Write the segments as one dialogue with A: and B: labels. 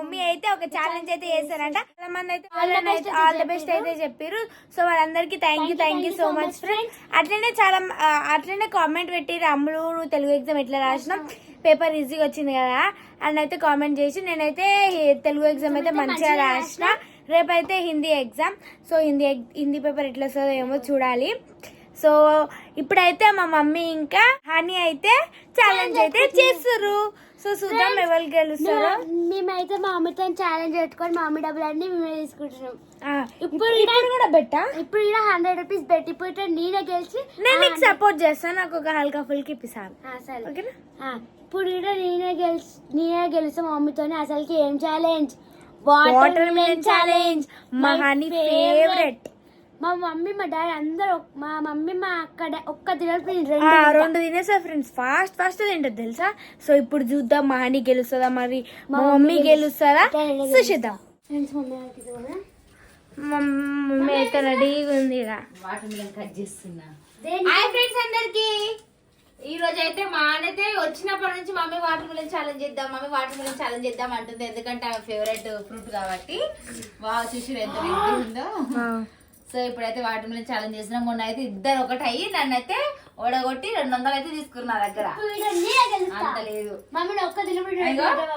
A: Mummy అయితే ఒక challenge అయితే చేశారంట. చాలా మంది అయితే ఆల్ ద బెస్ట్ అయితే చెప్పారు. సో వాళ్ళందరికీ thank you so much friends. అట్లనే కామెంట్ పెట్టిరు, అమ్ములు నువ్వు తెలుగు ఎగ్జామ్ ఎట్లా రాసినాం, పేపర్ ఈజీగా వచ్చింది కదా అని అయితే కామెంట్ చేసి, నేనైతే తెలుగు ఎగ్జామ్ అయితే మంచిగా రాసిన. రేపైతే Hindi exam. So Hindi paper ఎట్లా వస్తుందో ఏమో చూడాలి. సో ఇప్పుడైతే మా మమ్మీ ఇంకా హనీ అయితే ఛాలెంజ్ అయితే చేస్తారు. సో చూద్దాం ఎవరు గెలుస్తారో.
B: మేమైతే మా మమ్మీతో ఛాలెంజ్ పెట్టుకొని మా మమ్మీ డబ్బులన్నీ మేమే తీసుకుంటున్నాం.
A: ఇప్పుడు కూడా బెట్టా,
B: ఇప్పుడు 100 రూపీస్ పెట్టి ఇప్పుడు నేనే గెలిచి
A: నేను నీకు సపోర్ట్ చేస్తాను. నాకు ఒక హల్కా ఫుల్కి ఇప్పిస్తాను.
B: సరే
A: ఓకేనా?
B: ఇప్పుడు నేనే గెలిస్తే మా మమ్మీతోనే అసలుకి ఏం ఛాలెంజ్, వాటర్ మిలన్ ఛాలెంజ్.
A: మా హనీ ఫేవరెట్.
B: మా మమ్మీ మా డాడీ అందరు, మా మమ్మీ మా అక్కడ ఒక్క తినప్పుడు
A: 2 తినేసా ఫ్రెండ్స్. ఫాస్ట్ తింటది తెలుసా. సో ఇప్పుడు చూద్దాం మా హనీ గెలుస్తుందా మరి మా మమ్మీ గెలుస్తుందా చూసిద్దాం. మమ్మీ అయితే రెడీగా ఉంది.
C: వాటర్ మిలన్ కట్ చేస్తున్నా. హాయ్ ఫ్రెండ్స్ అందరికి. ఈ రోజు అయితే మా అయితే వచ్చినప్పటి నుంచి మమ్మీ వాటర్ మిలన్ ఛాలెంజ్ చేద్దాం అంటుంది. ఎందుకంటే ఆమె ఫేవరెట్ ఫ్రూట్ కాబట్టి. చూసి ఎంత ఉందో. సో ఇప్పుడైతే వాటర్ మిలన్ ఛాలెంజ్ చేస్తున్నాం. మొన్న అయితే ఇద్దరు ఒకటి అయ్యి నన్ను అయితే ఓడగొట్టి 200 అయితే తీసుకున్నారు నా దగ్గర. అంత లేదు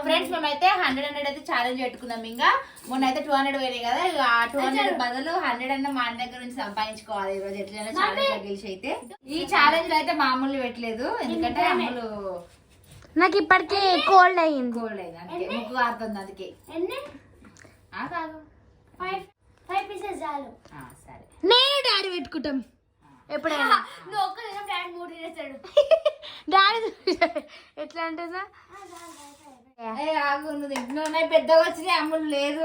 C: ఫ్రెండ్స్. మేమైతే 100 అయితే ఛాలెంజ్ పెట్టుకున్నాం. ఇంకా మొన్న అయితే 200 పోయినాయి కదా. ఆ 200 బదులు 100 అన్న మా దగ్గర నుంచి సంపాదించుకోవాలి ఈ రోజు ఎట్లైనా ఛాలెంజ్ గెలిచి అయితే. ఈ ఛాలెంజ్ అయితే మామూలు పెట్టలేదు. ఎందుకంటే అమ్ములు
A: నాకు ఇప్పటికే కోల్డ్ అయింది
C: అందుకే ముక్కు కారుతుంది. అందుకే కాదు
B: 5 పీసెస్ చాలు.
C: సరే
A: నేను డాడీ పెట్టుకుంటాం ఎప్పుడైనా.
B: నువ్వు ఒక్క దినం డాడీ 3 తినేస్తాడు.
A: డాడీ ఎట్లా అంటే
C: తింటున్నాయి. పెద్దగా వచ్చినాయి. అమ్ములు లేదు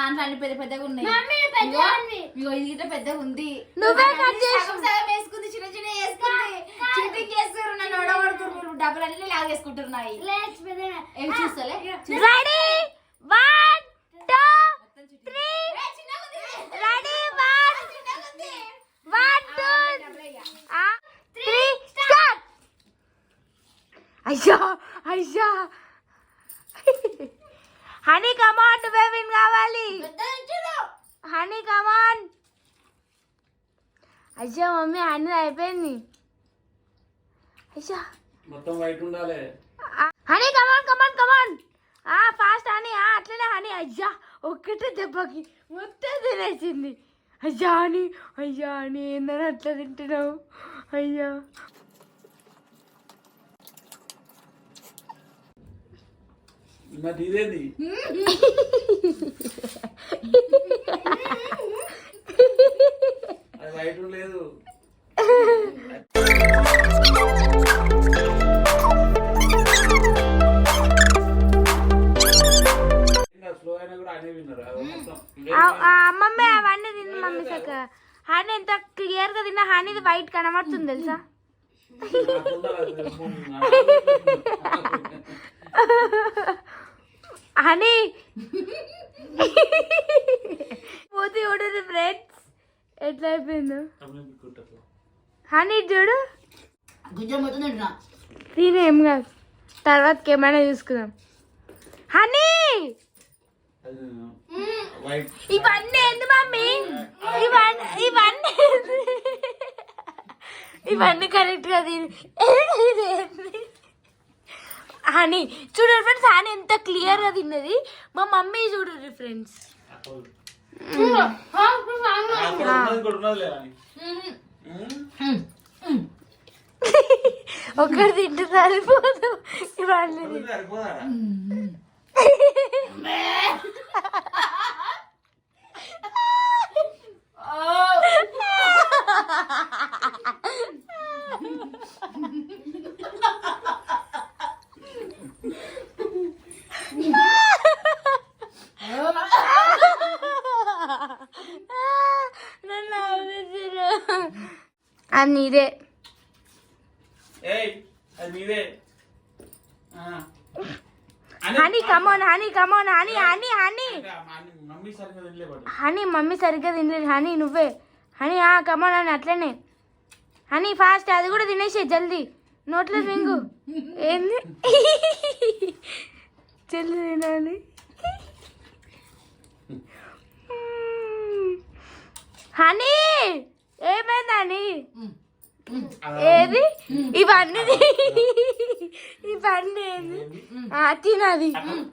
C: అన్ని పెద్దగా ఉన్నాయి. ఇది ఇట్లా పెద్దగా ఉంది. సగం వేసుకుంది, చిన్న చిన్న వేసుకుంది. చీటింగ్ చేస్తారు, నన్ను ఓడగొడుతున్నారు. డబ్బులు అన్ని లాగేసుకుంటున్నాయి. ఏం చూస్తలే.
A: Ready 1 2 3 ready 1 2 3 start. అయ్యా హనీ కమాన్, నువ్వే విన్ కావాలి. Honey come on. అయ్యా మమ్మీ హనీ అయిపోయింది. అయ్యా
D: మొత్తం వైట్ ఉండాలి.
A: Honey come on fast honey. అట్లనే హనీ. అయ్యా ఒక్కటే దెబ్బకి మొత్తం తినేసింది. అయ్యా అని ఏందని అట్లా తింటున్నావు. అయ్యా
D: మరి ఇదేంది? అది వైట్ లేదు.
A: మమ్మీ అవన్నీ తిన్న మమ్మీ సక్క. హనీ ఎంత క్లియర్ గా తిన్నా హనీ వైట్ కనబడుతుంది తెలుసా. హనీ పోతే చూడదు ఫ్రెండ్స్ ఎట్లా అయిపోయిందో. హనీ చూడు తినేం కాదు, తర్వాతకి ఏమైనా చూసుకుందాం. హనీ ఇవన్నీ ఏంది మమ్మీ? ఇవన్నీ కరెక్ట్ గా తిని హనీ చూడండి ఫ్రెండ్స్. హనీ ఎంత క్లియర్ గా తిన్నది. మా మమ్మీ చూడండి ఫ్రెండ్స్. ఒకటి తింటే సరిపోదు. ఇవన్నీ అది నీదే. హనీ కమోన్ హనీ మమ్మీ సరిగ్గా తినలేదు. హనీ నువ్వే హనీ కమోన్ అని అట్లనే. హనీ ఫాస్ట్ అది కూడా తినేసే జల్దీ. నోట్లో మింగు. ఏంది జల్దీ తినాలి. హనీ ఏమైందని ఏది ఇవన్నీ ఇవన్నీ ఏది తినది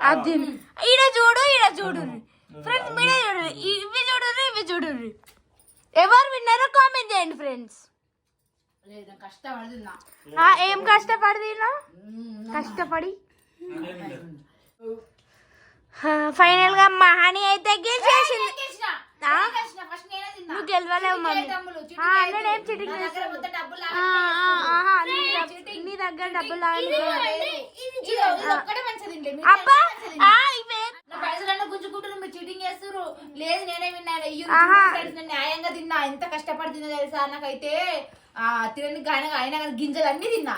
A: అది తిను ఈడ చూడు ఫ్రెండ్స్ మీరే చూడు ఇవి చూడు ఎవరు విన్నారో కామెంట్ చేయండి ఫ్రెండ్స్.
C: కష్టపడి తిన్నా.
A: ఏం కష్టపడి తిన్నా కష్టపడి ఫైనల్ గా మా హనీ అయితే గెలిచేసింది. నువ్వు గెలవలేవు మమ్మీ. నేనేం చీటింగ్ నీ దగ్గర డబ్బులు అబ్బా
C: పైసలన్నీ గుంజుకుంటారు, మీరు చీటింగ్ చేస్తారు. లేదు నేనే విన్నాను, న్యాయంగా తిన్నా. ఎంత కష్టపడి తిన్నా తెలుసా, నాకైతే తినని అయినా కానీ గింజలు అన్ని తిన్నా.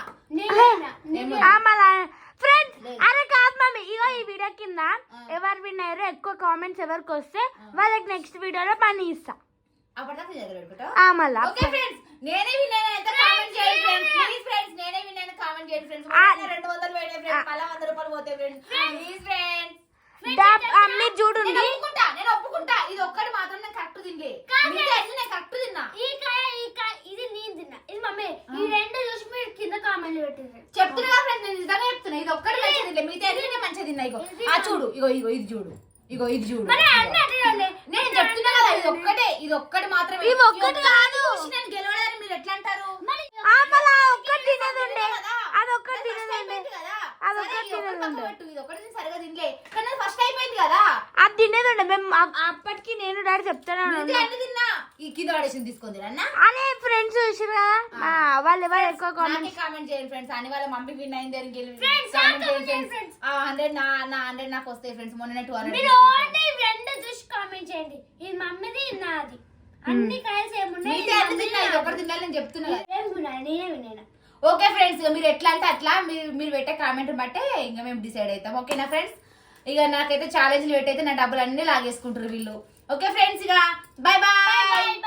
A: ఫ్రెండ్స్ అరే కాదు మమ్మీ, ఇగో ఈ వీడియో కింద ఎవరు విన్నారు ఎక్కువ కామెంట్స్ ఎవరికి వస్తే వాళ్ళకి నెక్స్ట్ వీడియోలో పని ఇస్తా. మళ్ళా
C: నేనే విన్నాను ఎంత కామెంట్ చేయండి ఫ్రెండ్స్. ప్లీజ్ ఫ్రెండ్స్ నేనే విన్నాను కామెంట్ చేయండి ఫ్రెండ్స్. 200 వేయండి ఫ్రెండ్స్, మళ్ళీ 100 రూపాయలు పోతాయి ఫ్రెండ్స్. ప్లీజ్ ఫ్రెండ్స్
A: మీరు చూడు,
C: నేను ఒప్పుకుంటా ఇది ఒక్కటి మాత్రం నేను కరెక్ట్ తినలే. నేను కరెక్ట్ తిన్నా.
B: ఇది నేను తిన్నా, ఇది మమ్మీ. ఈ రెండు చూసి మీరు కింద కామెంట్లు పెట్టింది.
C: చెప్తున్నా ఫ్రెండ్స్, నేను నిజంగా చెప్తున్నా. ఇది ఒక్కటి మంచిగా తినలే, మిగతా నేను మంచిగా తిన్నా. చూడు ఇది చూడు. నేను చెప్తున్నా కదా, ఇది ఒక్కటి మాత్రమే. నేను గెలవడానికి మీరు ఎట్లా అంటారు? ఇది ఒక్కటి నేను సరిగా తినలే, కానీ ఫస్ట్ అయిపోయింది కదా.
A: అది తినేదండి మేము అప్పటికి నేను డాడీ చెప్తాను
C: తిన్నా. ఈ కింద పడేసింది తీసుకుంది
A: అనే ఫ్రెండ్స్ చూసారు కదా, వాళ్ళు ఎవరు ఎక్కువ
C: కామెంట్ చేయండి ఫ్రెండ్స్. అని వాళ్ళ మమ్మీ విన్ అయింది అని 100 నాకు వస్తాయి ఫ్రెండ్స్. మొన్న 200
B: చూసి కామెంట్ చేయండి. ఇది మమ్మీది నాది, అన్ని కలిసి ఏమున్నాయి
C: ఒకటి తినాలి నేను చెప్తున్నా.
B: నేనే
C: ఓకే ఫ్రెండ్స్, మీరు ఎట్లా అంటే అట్లా మీరు పెట్టే కామెంట్ బట్టే ఇంకా మేము డిసైడ్ అవుతాం. ఓకేనా ఫ్రెండ్స్? ఇక నాకైతే ఛాలెంజ్లు పెట్టయితే నా డబ్బులు అన్ని లాగేసుకుంటారు వీళ్ళు. ఓకే ఫ్రెండ్స్, ఇక బాయ్ బాయ్.